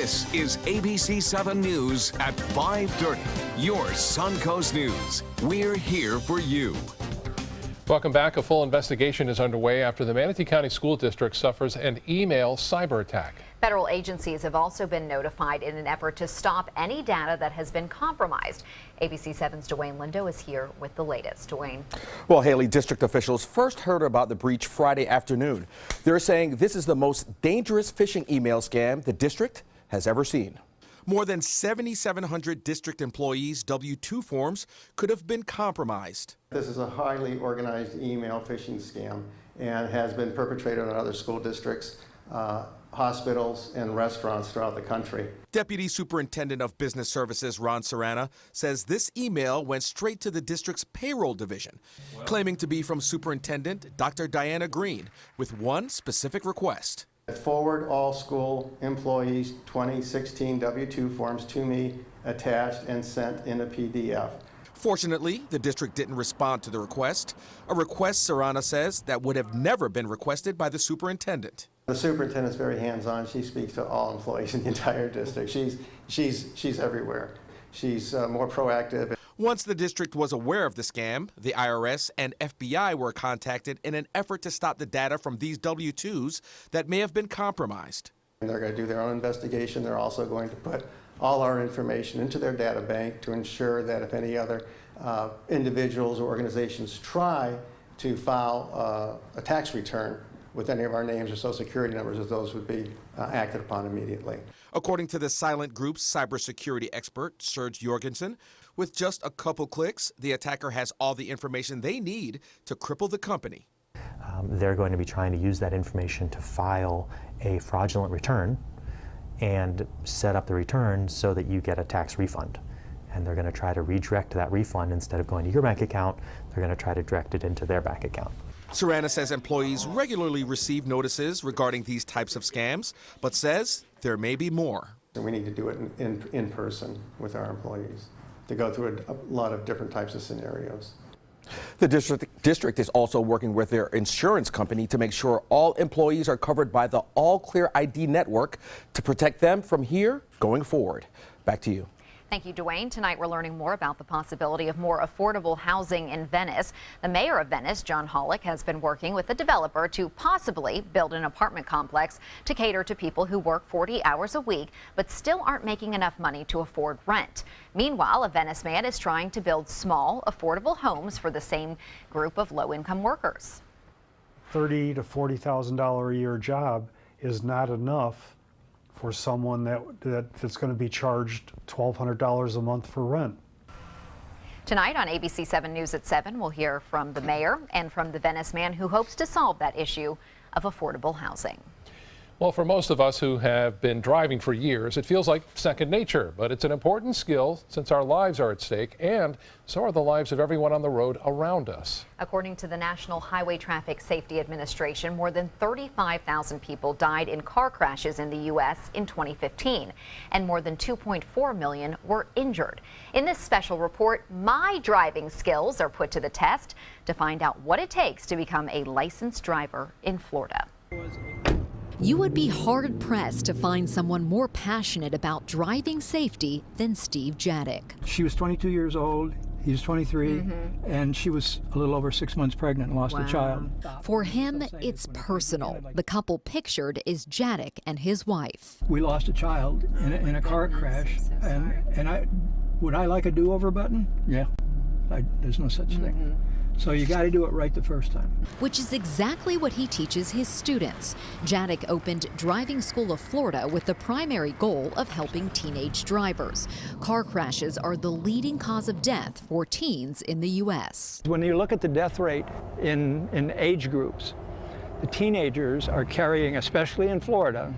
This is ABC7 News at 5:30. Your Suncoast News. We're here for you. Welcome back. A full investigation is underway after the Manatee County School District suffers an email cyber attack. Federal agencies have also been notified in an effort to stop any data that has been compromised. ABC7's Dwayne Lindo is here with the latest. Dwayne. Well, Haley, district officials first heard about the breach Friday afternoon. They're saying this is the most dangerous phishing email scam the district has ever seen. More than 7,700 district employees' W-2 forms could have been compromised. This is a highly organized email phishing scam and has been perpetrated on other school districts, hospitals, and restaurants throughout the country. Deputy Superintendent of Business Services Ron Serrana says this email went straight to the district's payroll division, claiming to be from Superintendent Dr. Diana Green with one specific request. Forward all school employees' 2016 W-2 forms to me, attached and sent in a PDF. Fortunately, the district didn't respond to the request, a request Serrana says that would have never been requested by the superintendent. The superintendent's very hands-on. She speaks to all employees in the entire district. She's everywhere. She's more proactive. Once the district was aware of the scam, the IRS and FBI were contacted in an effort to stop the data from these W-2s that may have been compromised. And they're going to do their own investigation. They're also going to put all our information into their data bank to ensure that if any other individuals or organizations try to file a tax return with any of our names or social security numbers, that those would be acted upon immediately. According to the Silent Group's cybersecurity expert, Serge Jorgensen, with just a couple clicks, the attacker has all the information they need to cripple the company. They're going to be trying to use that information to file a fraudulent return and set up the return so that you get a tax refund. And they're going to try to redirect that refund. Instead of going to your bank account, they're going to try to direct it into their bank account. Serrana says employees regularly receive notices regarding these types of scams, but says there may be more. And we need to do it in person with our employees to go through a lot of different types of scenarios. The district is also working with their insurance company to make sure all employees are covered by the All Clear ID network to protect them from here going forward. Back to you. Thank you, Dwayne. Tonight we're learning more about the possibility of more affordable housing in Venice. The mayor of Venice, John Hollick, has been working with the developer to possibly build an apartment complex to cater to people who work 40 hours a week but still aren't making enough money to afford rent. Meanwhile, a Venice man is trying to build small, affordable homes for the same group of low-income workers. $30,000 to $40,000 a year job is not enough for someone that's going to be charged $1,200 a month for rent. Tonight on ABC7 News at 7, we'll hear from the mayor and from the Venice man who hopes to solve that issue of affordable housing. Well, for most of us who have been driving for years, it feels like second nature, but it's an important skill since our lives are at stake, and so are the lives of everyone on the road around us. According to the National Highway Traffic Safety Administration, more than 35,000 people died in car crashes in the U.S. in 2015, and more than 2.4 million were injured. In this special report, my driving skills are put to the test to find out what it takes to become a licensed driver in Florida. You would be hard-pressed to find someone more passionate about driving safety than Steve Jadek. She was 22 years old, he was 23, and she was a little over 6 months pregnant and lost a child. For him, it's personal. The couple pictured is Jadek and his wife. We lost a child in a car crash, and would I like a do-over button? Yeah, there's no such thing. So you got to do it right the first time. Which is exactly what he teaches his students. Jadek opened Driving School of Florida with the primary goal of helping teenage drivers. Car crashes are the leading cause of death for teens in the U.S. When you look at the death rate in age groups, the teenagers are carrying, especially in Florida,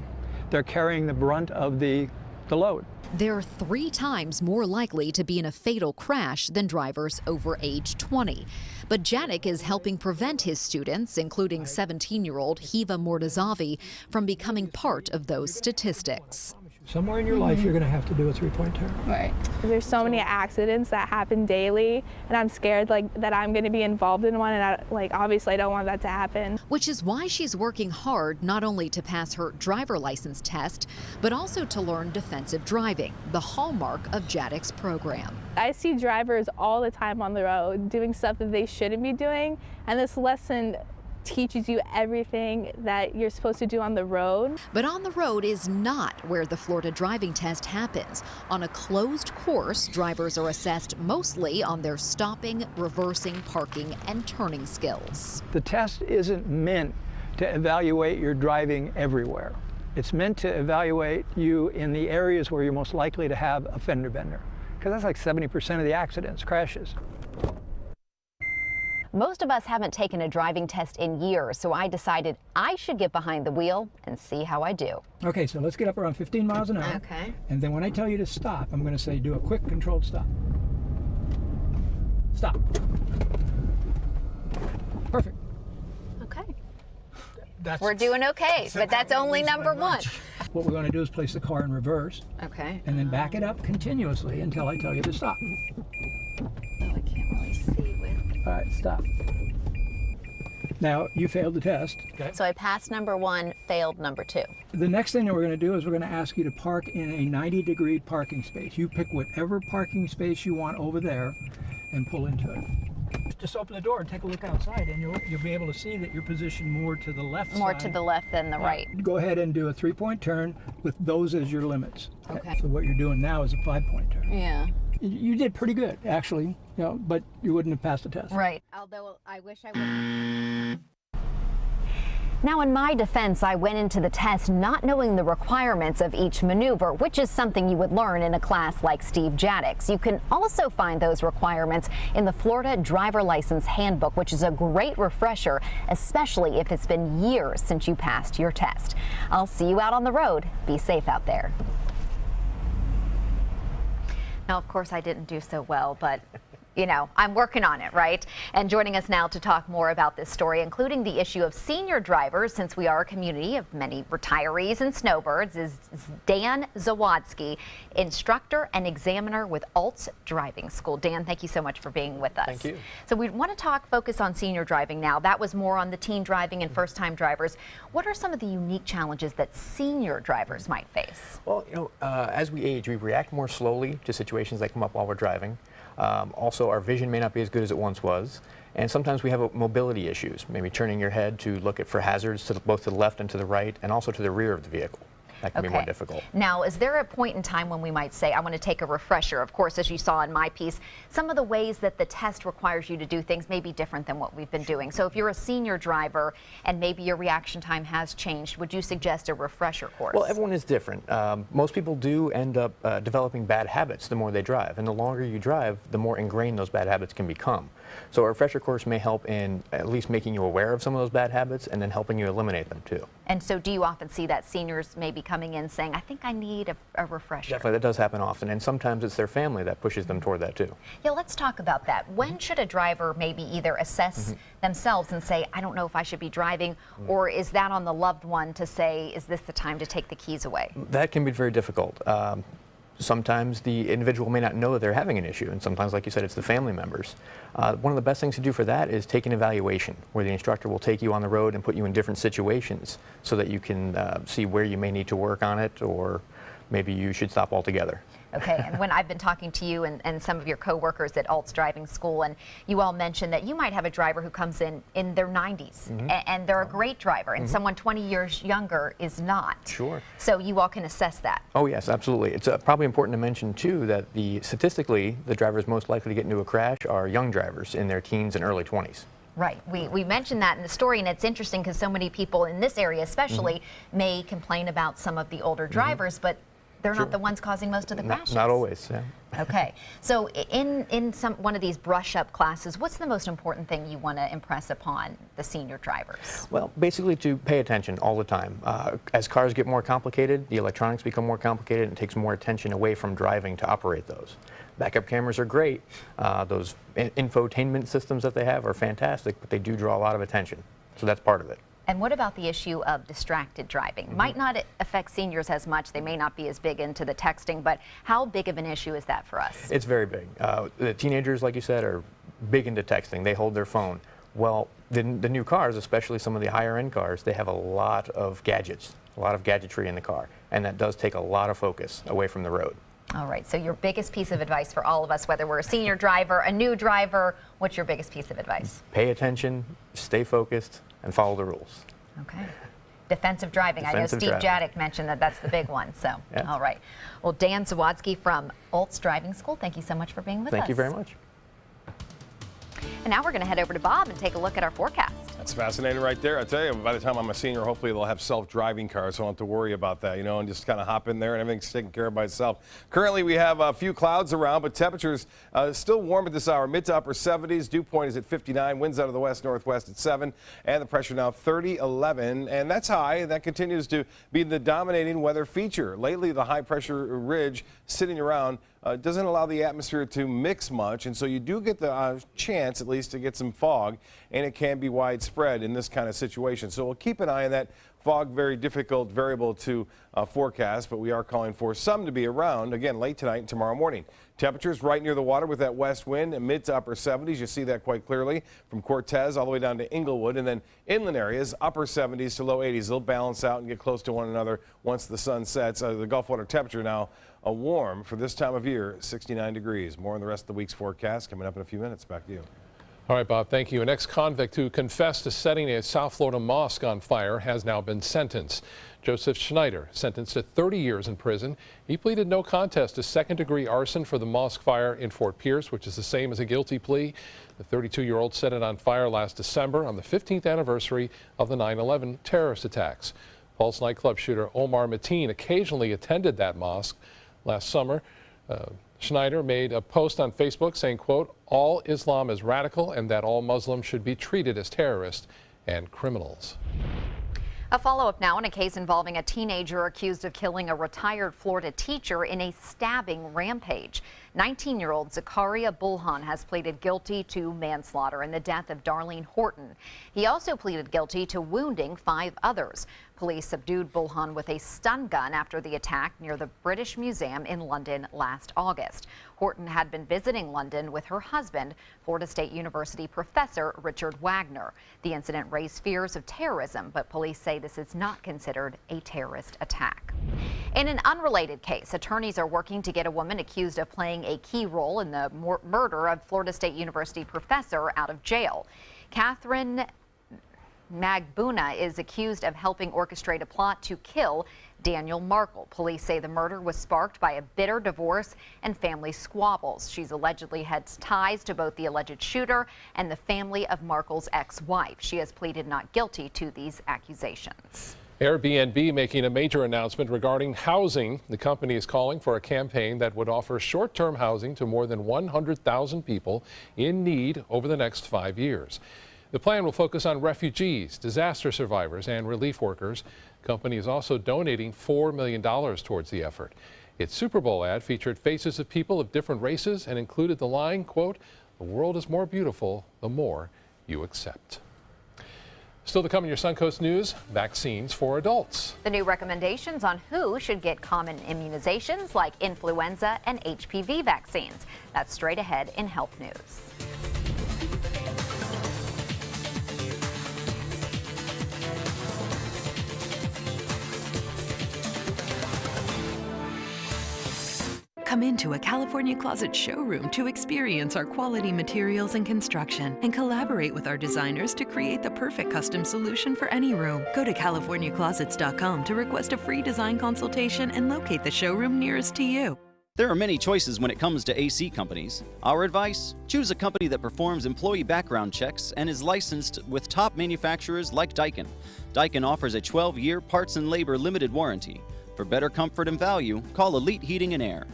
they're carrying the brunt of the load. They're 3 times more likely to be in a fatal crash than drivers over age 20. But Jadek is helping prevent his students, including 17-year-old Hiva Mortazavi, from becoming part of those statistics. Somewhere in your life, you're going to have to do a three-point turn. Right. There's so many accidents that happen daily, and I'm scared that I'm going to be involved in one, and obviously I don't want that to happen. Which is why she's working hard not only to pass her driver license test, but also to learn defensive driving, the hallmark of JADEC's program. I see drivers all the time on the road doing stuff that they shouldn't be doing, and this lesson teaches you everything that you're supposed to do on the road. But on the road is not where the Florida driving test happens. On a closed course, drivers are assessed mostly on their stopping, reversing, parking, and turning skills. The test isn't meant to evaluate your driving everywhere. It's meant to evaluate you in the areas where you're most likely to have a fender bender, because that's like 70% of the accidents, crashes. Most of us haven't taken a driving test in years, so I decided I should get behind the wheel and see how I do. Okay, so let's get up around 15 miles an hour. Okay. And then when I tell you to stop, I'm going to say do a quick controlled stop. Stop. Perfect. Okay. That's, We're doing okay, but that's only number one. What we're going to do is place the car in reverse. Okay. And then back it up continuously until I tell you to stop. Oh, I can't really see with... All right, stop. Now, you failed the test. Okay. So I passed number one, failed number two. The next thing that we're going to do is we're going to ask you to park in a 90-degree parking space. You pick whatever parking space you want over there and pull into it. Just open the door and take a look outside, and you'll be able to see that you're positioned more to the left side. More to the left than the right. Go ahead and do a three-point turn with those as your limits. Okay. So what you're doing now is a five-point turn. Yeah. You did pretty good, actually, but you wouldn't have passed the test. Right. Although I wish I would. Now, in my defense, I went into the test not knowing the requirements of each maneuver, which is something you would learn in a class like Steve JADEC's. You can also find those requirements in the Florida Driver License Handbook, which is a great refresher, especially if it's been years since you passed your test. I'll see you out on the road. Be safe out there. Now, of course, I didn't do so well, but I'm working on it, right? And joining us now to talk more about this story, including the issue of senior drivers, since we are a community of many retirees and snowbirds, is Dan Zawodzki, instructor and examiner with ALTS Driving School. Dan, thank you so much for being with us. Thank you. So we want to focus on senior driving now. That was more on the teen driving and first-time drivers. What are some of the unique challenges that senior drivers might face? Well, as we age, we react more slowly to situations that come up while we're driving. Also, our vision may not be as good as it once was, and sometimes we have mobility issues, maybe turning your head to look for hazards both to the left and to the right, and also to the rear of the vehicle. That can be more difficult. Now, is there a point in time when we might say, I want to take a refresher? Of course, as you saw in my piece, some of the ways that the test requires you to do things may be different than what we've been doing. So if you're a senior driver and maybe your reaction time has changed, would you suggest a refresher course? Well, everyone is different. Most people do end up developing bad habits the more they drive, and the longer you drive, the more ingrained those bad habits can become. So a refresher course may help in at least making you aware of some of those bad habits and then helping you eliminate them too. And so do you often see that seniors may be coming in saying, I think I need a refresher? Definitely, that does happen often, and sometimes it's their family that pushes them toward that too. Yeah, let's talk about that. When should a driver maybe either assess themselves and say, I don't know if I should be driving, or is that on the loved one to say, is this the time to take the keys away? That can be very difficult. Sometimes the individual may not know that they're having an issue, and sometimes, like you said, it's the family members. One of the best things to do for that is take an evaluation, where the instructor will take you on the road and put you in different situations so that you can see where you may need to work on it, or maybe you should stop altogether. Okay, and when I've been talking to you and some of your co-workers at ALTS Driving School, and you all mentioned that you might have a driver who comes in their 90s, and they're a great driver, and someone 20 years younger is not. Sure. So you all can assess that. Oh yes, absolutely. It's probably important to mention too that statistically, the drivers most likely to get into a crash are young drivers in their teens and early 20s. Right. We mentioned that in the story, and it's interesting because so many people in this area especially may complain about some of the older drivers, but they're not the ones causing most of the crashes. Not always, yeah. Okay. So in one of these brush-up classes, what's the most important thing you want to impress upon the senior drivers? Well, basically to pay attention all the time. As cars get more complicated, the electronics become more complicated, and it takes more attention away from driving to operate those. Backup cameras are great. Those infotainment systems that they have are fantastic, but they do draw a lot of attention. So that's part of it. And what about the issue of distracted driving? Might not affect seniors as much. They may not be as big into the texting, but how big of an issue is that for us? It's very big. The teenagers, like you said, are big into texting. They hold their phone. Well, the new cars, especially some of the higher end cars, they have a lot of gadgets, a lot of gadgetry in the car, and that does take a lot of focus away from the road. All right, so your biggest piece of advice for all of us, whether we're a senior driver, a new driver, what's your biggest piece of advice? Pay attention, stay focused, and follow the rules. Okay. Defensive driving. I know Steve Jadek mentioned that that's the big one. So, yeah. All right. Well, Dan Zawadski from Olds Driving School, thank you so much for being with us. Thank you very much. And now we're going to head over to Bob and take a look at our forecast. That's fascinating right there. I tell you, by the time I'm a senior, hopefully they'll have self-driving cars, so I don't have to worry about that, and just kind of hop in there and everything's taken care of by itself. Currently, we have a few clouds around, but temperatures still warm at this hour, mid to upper 70s. Dew point is at 59, winds out of the west-northwest at 7, and the pressure now 30-11, and that's high, and that continues to be the dominating weather feature. Lately, the high-pressure ridge sitting around doesn't allow the atmosphere to mix much, and so you do get the chance, at least, to get some fog, and it can be widespread in this kind of situation. So we'll keep an eye on that fog, very difficult variable to forecast, but we are calling for some to be around, again, late tonight and tomorrow morning. Temperatures right near the water with that west wind, mid to upper 70s. You see that quite clearly from Cortez all the way down to Inglewood, and then inland areas, upper 70s to low 80s. They'll balance out and get close to one another once the sun sets. The Gulf water temperature now warm for this time of year, 69 degrees. More on the rest of the week's forecast coming up in a few minutes. Back to you. All right, Bob, thank you. An ex-convict who confessed to setting a South Florida mosque on fire has now been sentenced. Joseph Schneider, sentenced to 30 years in prison. He pleaded no contest to second-degree arson for the mosque fire in Fort Pierce, which is the same as a guilty plea. The 32-year-old set it on fire last December on the 15th anniversary of the 9/11 terrorist attacks. Pulse nightclub shooter Omar Mateen occasionally attended that mosque. Last summer, Schneider made a post on Facebook saying, quote, "All Islam is radical and that all Muslims should be treated as terrorists and criminals." A follow-up now in a case involving a teenager accused of killing a retired Florida teacher in a stabbing rampage. 19-year-old Zakaria Bulhan has pleaded guilty to manslaughter in the death of Darlene Horton. He also pleaded guilty to wounding 5 others. Police subdued Bulhan with a stun gun after the attack near the British Museum in London last August. Horton had been visiting London with her husband, Florida State University professor Richard Wagner. The incident raised fears of terrorism, but police say this is not considered a terrorist attack. In an unrelated case, attorneys are working to get a woman accused of playing a key role in the murder of Florida State University professor out of jail. Catherine Magbuna is accused of helping orchestrate a plot to kill Daniel Markle. Police say the murder was sparked by a bitter divorce and family squabbles. She's allegedly had ties to both the alleged shooter and the family of Markle's ex-wife. She has pleaded not guilty to these accusations. Airbnb making a major announcement regarding housing. The company is calling for a campaign that would offer short-term housing to more than 100,000 people in need over the next 5 years. The plan will focus on refugees, disaster survivors, and relief workers. The company is also donating $4 million towards the effort. Its Super Bowl ad featured faces of people of different races and included the line, quote, "The world is more beautiful the more you accept." Still to come in your Suncoast News, vaccines for adults. The new recommendations on who should get common immunizations like influenza and HPV vaccines. That's straight ahead in Health News. Come into a California Closet showroom to experience our quality materials and construction and collaborate with our designers to create the perfect custom solution for any room. Go to CaliforniaClosets.com to request a free design consultation and locate the showroom nearest to you. There are many choices when it comes to AC companies. Our advice? Choose a company that performs employee background checks and is licensed with top manufacturers like Daikin. Daikin offers a 12-year parts and labor limited warranty. For better comfort and value, call Elite Heating and Air.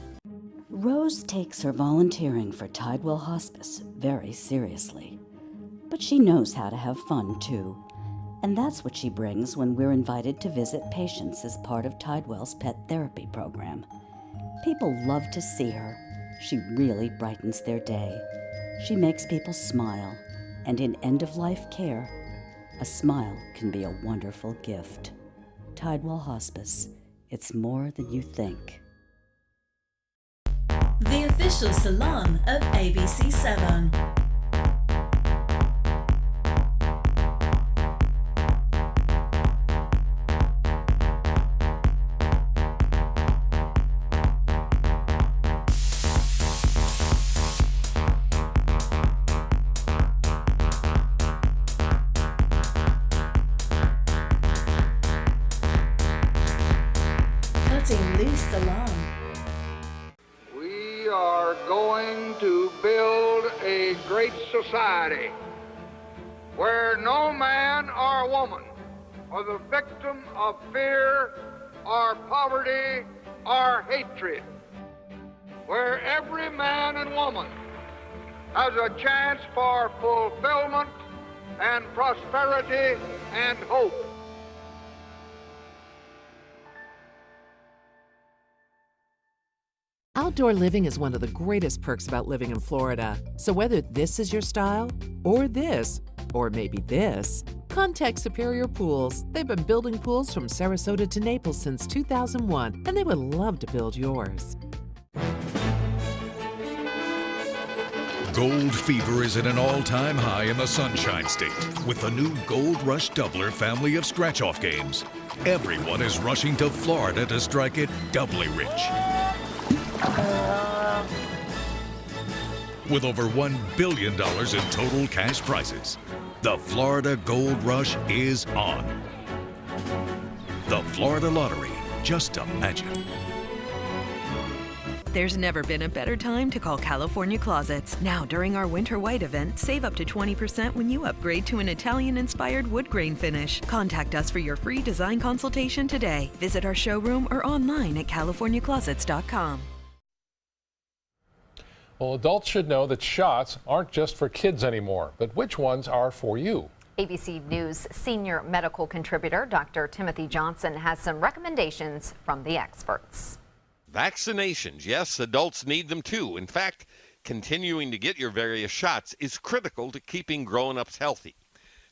Rose takes her volunteering for Tidewell Hospice very seriously. But she knows how to have fun, too. And that's what she brings when we're invited to visit patients as part of Tidewell's pet therapy program. People love to see her. She really brightens their day. She makes people smile. And in end-of-life care, A smile can be a wonderful gift. Tidewell Hospice. It's more than you think. The official salon of ABC7. Cutting loose salon. We are going to build a great society where no man or woman are the victim of fear or poverty or hatred, where every man and woman has a chance for fulfillment and prosperity and hope. Outdoor living is one of the greatest perks about living in Florida. So whether this is your style, or this, or maybe this, contact Superior Pools. They've been building pools from Sarasota to Naples since 2001, and they would love to build yours. Gold fever is at an all-time high in the Sunshine State with the new Gold Rush Doubler family of scratch-off games. Everyone is rushing to Florida to strike it doubly rich. With over $1 billion in total cash prizes, the Florida Gold Rush is on. The Florida Lottery, just imagine. There's never been a better time to call California Closets. Now, during our Winter White event, save up to 20% when you upgrade to an Italian-inspired wood grain finish. Contact us for your free design consultation today. Visit our showroom or online at californiaclosets.com. Well, adults should know that shots aren't just for kids anymore, but which ones are for you? ABC News senior medical contributor Dr. Timothy Johnson has some recommendations from the experts. Vaccinations, yes, adults need them too. In fact, continuing to get your various shots is critical to keeping grown-ups healthy.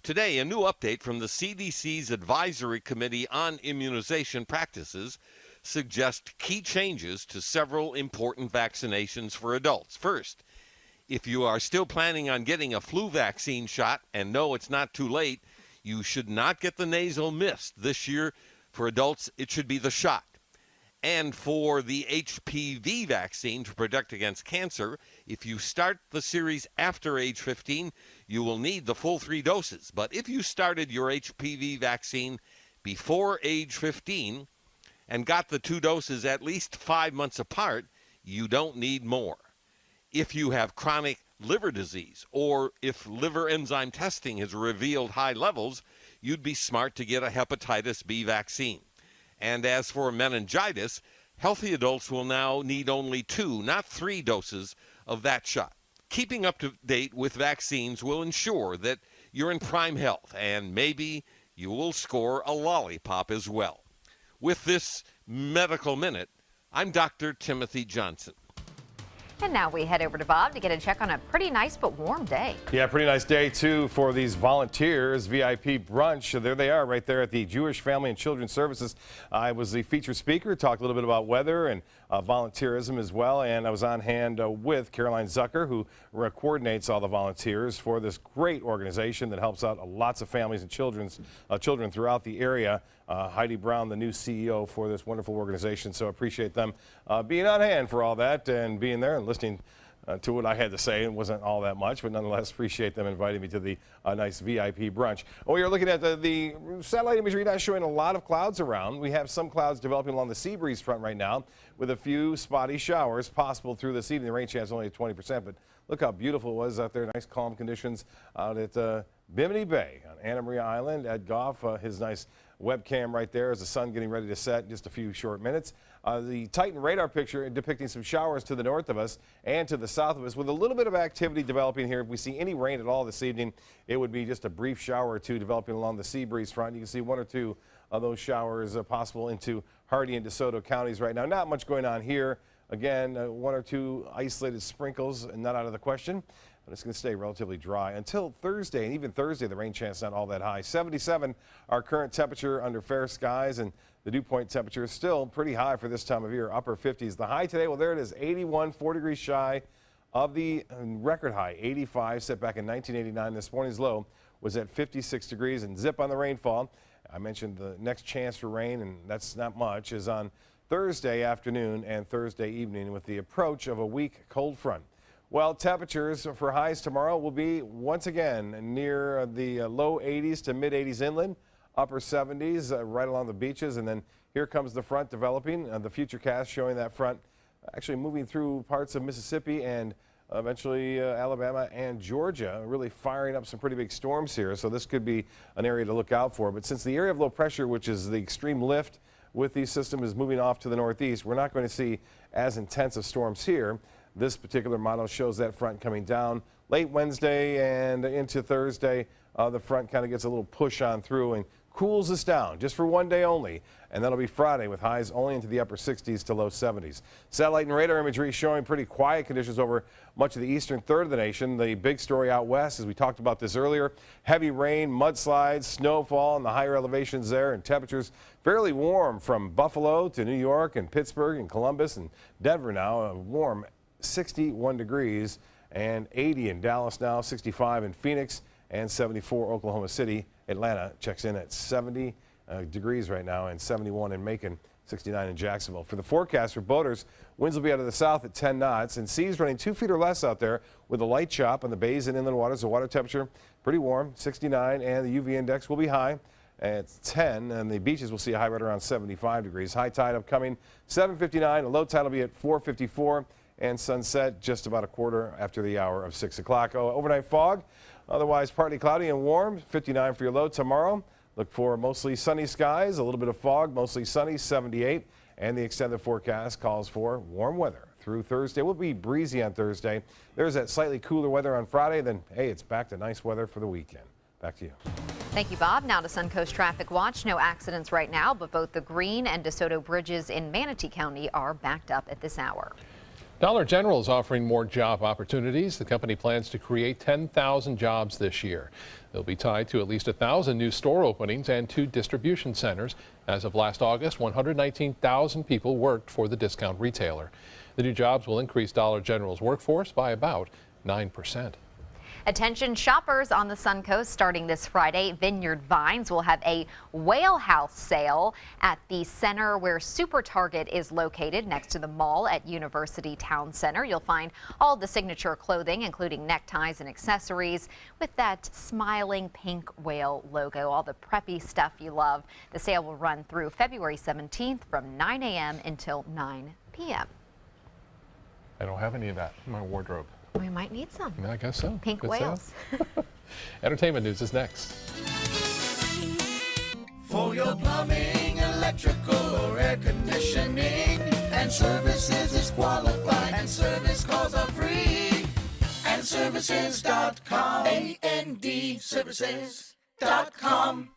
Today, a new update from the CDC's Advisory Committee on Immunization Practices suggests key changes to several important vaccinations for adults. First, if you are still planning on getting a flu vaccine shot and know it's not too late, you should not get the nasal mist. This year, for adults, it should be the shot. And for the HPV vaccine to protect against cancer, if you start the series after age 15, you will need the full 3 doses. But if you started your HPV vaccine before age 15 and got the 2 doses at least 5 months apart, you don't need more. If you have chronic liver disease or if liver enzyme testing has revealed high levels, you'd be smart to get a hepatitis B vaccine. And as for meningitis, healthy adults will now need only 2, not 3 doses of that shot. Keeping up to date with vaccines will ensure that you're in prime health, and maybe you will score a lollipop as well. With this Medical Minute, I'm Dr. Timothy Johnson. And now we head over to Bob to get a check on a pretty nice but warm day. Yeah, pretty nice day, too, for these volunteers. VIP brunch. There they are right there at the Jewish Family and Children's Services. I was the featured speaker, talked a little bit about weather and volunteerism as well. And I was on hand with Caroline Zucker, who coordinates all the volunteers for this great organization that helps out lots of families and children throughout the area. Heidi Brown, the new CEO for this wonderful organization. So appreciate them being on hand for all that and being there and listening to what I had to say. It wasn't all that much, but nonetheless appreciate them inviting me to the nice VIP brunch. We are looking at the satellite imagery, not showing a lot of clouds around. We have some clouds developing along the sea breeze front right now with a few spotty showers possible through this evening. The rain chance only at 20%, but look how beautiful it was out there. Nice calm conditions out at Bimini Bay on Anna Maria Island. Ed Goff, his nice webcam right there as the sun getting ready to set in just a few short minutes. The Titan radar picture depicting some showers to the north of us and to the south of us with a little bit of activity developing here. If we see any rain at all this evening, it would be just a brief shower or two developing along the sea breeze front. You can see 1 or 2 of those showers possible into Hardee and DeSoto counties right now. Not much going on here. Again, 1 or 2 isolated sprinkles, not out of the question. but it's going to stay relatively dry until Thursday. And even Thursday, the rain chance not all that high. 77, our current temperature under fair skies, and the dew point temperature is still pretty high for this time of year, upper 50s. The high today, well, there it is, 81, 4 degrees shy of the record high, 85, set back in 1989. This morning's low was at 56 degrees, and zip on the rainfall. I mentioned the next chance for rain, and that's not much, is on Thursday afternoon and Thursday evening with the approach of a weak cold front. Well, temperatures for highs tomorrow will be once again near the low 80s to mid 80s inland, upper 70s right along the beaches, and then here comes the front developing. The futurecast showing that front actually moving through parts of Mississippi and eventually Alabama and Georgia, really firing up some pretty big storms here. So this could be an area to look out for. But since the area of low pressure, which is the extreme lift with these systems, is moving off to the northeast, we're not going to see as intense of storms here. This particular model shows that front coming down late Wednesday and into Thursday. The front kind of gets a little push on through and cools us down just for one day only, and that'll be Friday with highs only into the upper 60s to low 70s. Satellite and radar imagery showing pretty quiet conditions over much of the eastern third of the nation. The big story out west, as we talked about this earlier, heavy rain, mudslides, snowfall in the higher elevations there, and temperatures fairly warm from Buffalo to New York and Pittsburgh and Columbus and Denver now, a warm 61 degrees, and 80 in Dallas now, 65 in Phoenix, and 74 Oklahoma City. Atlanta checks in at 70 degrees right now, and 71 in Macon, 69 in Jacksonville. For the forecast for boaters, winds will be out of the south at 10 knots, and seas running 2 feet or less out there with a light chop on the bays and inland waters. The water temperature pretty warm, 69, and the UV index will be high at 10, and the beaches will see a high right around 75 degrees. High tide upcoming 7:59, a low tide will be at 4:54, and sunset just about a quarter after the hour of 6 o'clock. Overnight fog, otherwise partly cloudy and warm, 59 for your low tomorrow. Look for mostly sunny skies, a little bit of fog, mostly sunny, 78. And the extended forecast calls for warm weather through Thursday. It will be breezy on Thursday. There's that slightly cooler weather on Friday. Then, hey, it's back to nice weather for the weekend. Back to you. Thank you, Bob. Now to Suncoast Traffic Watch. No accidents right now, but both the Green and DeSoto bridges in Manatee County are backed up at this hour. Dollar General is offering more job opportunities. The company plans to create 10,000 jobs this year. They'll be tied to at least 1,000 new store openings and 2 distribution centers. As of last August, 119,000 people worked for the discount retailer. The new jobs will increase Dollar General's workforce by about 9%. Attention shoppers on the Suncoast, starting this Friday, Vineyard Vines will have a whale house sale at the center where Super Target is located, next to the mall at University Town Center. You'll find all the signature clothing, including neckties and accessories, with that smiling pink whale logo, all the preppy stuff you love. The sale will run through February 17th from 9 a.m. until 9 p.m. I don't have any of that in my wardrobe. We might need some. I guess so. Pink Good whales. Entertainment news is next. For your plumbing, electrical, or air conditioning, and services is qualified, and service calls are free. And services.com. A-N-D services.com.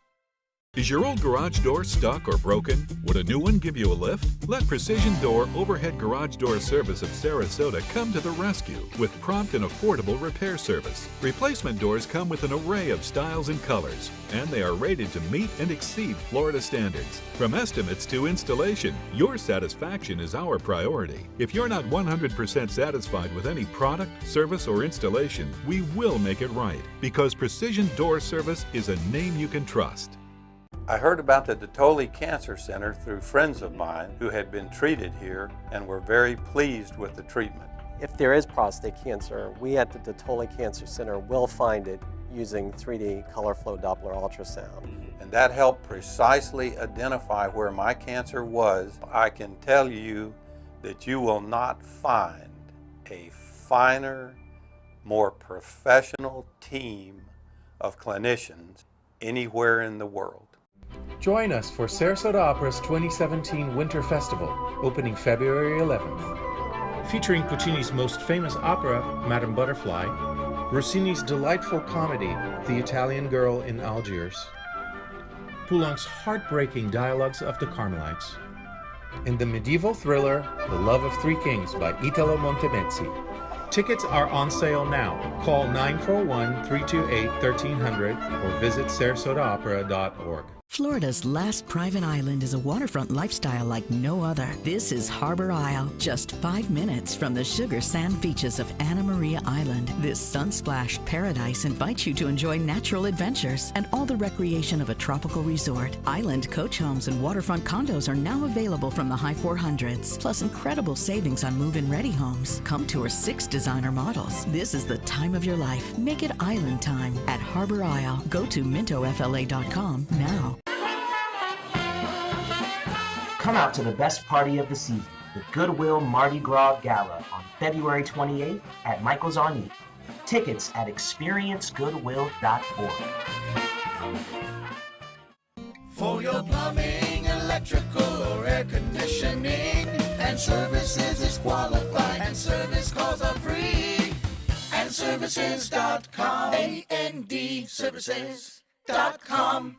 Is your old garage door stuck or broken? Would a new one give you a lift? Let Precision Door Overhead Garage Door Service of Sarasota come to the rescue with prompt and affordable repair service. Replacement doors come with an array of styles and colors, and they are rated to meet and exceed Florida standards. From estimates to installation, your satisfaction is our priority. If you're not 100% satisfied with any product, service, or installation, we will make it right, because Precision Door Service is a name you can trust. I heard about the Detoli Cancer Center through friends of mine who had been treated here and were very pleased with the treatment. If there is prostate cancer, we at the Detoli Cancer Center will find it using 3D color flow Doppler ultrasound. And that helped precisely identify where my cancer was. I can tell you that you will not find a finer, more professional team of clinicians anywhere in the world. Join us for Sarasota Opera's 2017 Winter Festival, opening February 11th. Featuring Puccini's most famous opera, Madame Butterfly, Rossini's delightful comedy, The Italian Girl in Algiers, Poulenc's heartbreaking dialogues of the Carmelites, and the medieval thriller, The Love of Three Kings by Italo Montemezzi. Tickets are on sale now. Call 941-328-1300 or visit sarasotaopera.org. Florida's last private island is a waterfront lifestyle like no other. This is Harbor Isle, just 5 minutes from the sugar sand beaches of Anna Maria Island. This sun-splashed paradise invites you to enjoy natural adventures and all the recreation of a tropical resort. Island coach homes and waterfront condos are now available from the high 400s, plus incredible savings on move-in ready homes. Come tour 6 designer models. This is the time of your life. Make it island time at Harbor Isle. Go to mintofla.com now. Come out to the best party of the season, the Goodwill Mardi Gras Gala on February 28th at Michael's on E. Tickets at experiencegoodwill.org. For your plumbing, electrical, or air conditioning, and services is qualified, and service calls are free. And services.com, AND services.com.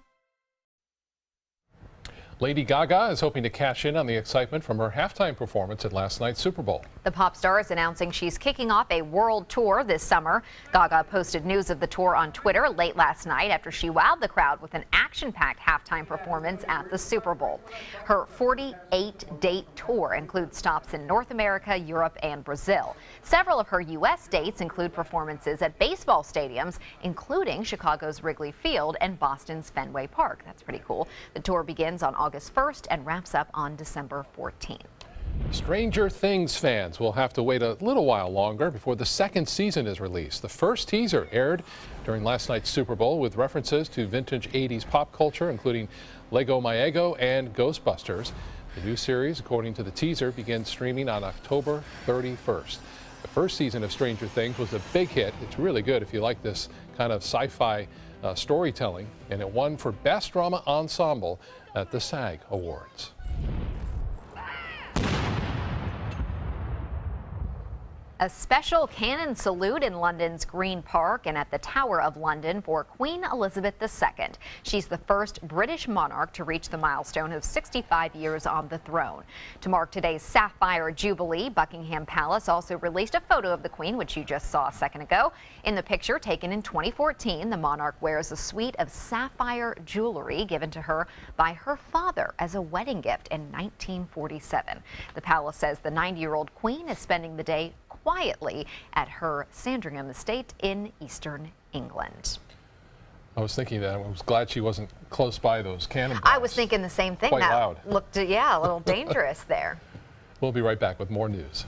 Lady Gaga is hoping to cash in on the excitement from her halftime performance at last night's Super Bowl. The pop star is announcing she's kicking off a world tour this summer. Gaga posted news of the tour on Twitter late last night after she wowed the crowd with an action-packed halftime performance at the Super Bowl. Her 48-date tour includes stops in North America, Europe, and Brazil. Several of her U.S. dates include performances at baseball stadiums, including Chicago's Wrigley Field and Boston's Fenway Park. That's pretty cool. The tour begins on August 1st and wraps up on December 14th. Stranger Things fans will have to wait a little while longer before the second season is released. The first teaser aired during last night's Super Bowl with references to vintage 80s pop culture, including Lego My Ego and Ghostbusters. The new series, according to the teaser, begins streaming on October 31st. The first season of Stranger Things was a big hit. It's really good if you like this kind of sci-fi storytelling, and it won for Best Drama Ensemble at the SAG Awards. A special cannon salute in London's Green Park and at the Tower of London for Queen Elizabeth II. She's the first British monarch to reach the milestone of 65 years on the throne. To mark today's Sapphire Jubilee, Buckingham Palace also released a photo of the Queen, which you just saw a second ago. In the picture taken in 2014, the monarch wears a suite of sapphire jewelry given to her by her father as a wedding gift in 1947. The palace says the 90-year-old Queen is spending the day quietly at her Sandringham estate in eastern England. I was thinking that. I was glad she wasn't close by those cannonballs. I was thinking the same thing. Quite that loud. Looked, yeah, a little dangerous there. We'll be right back with more news.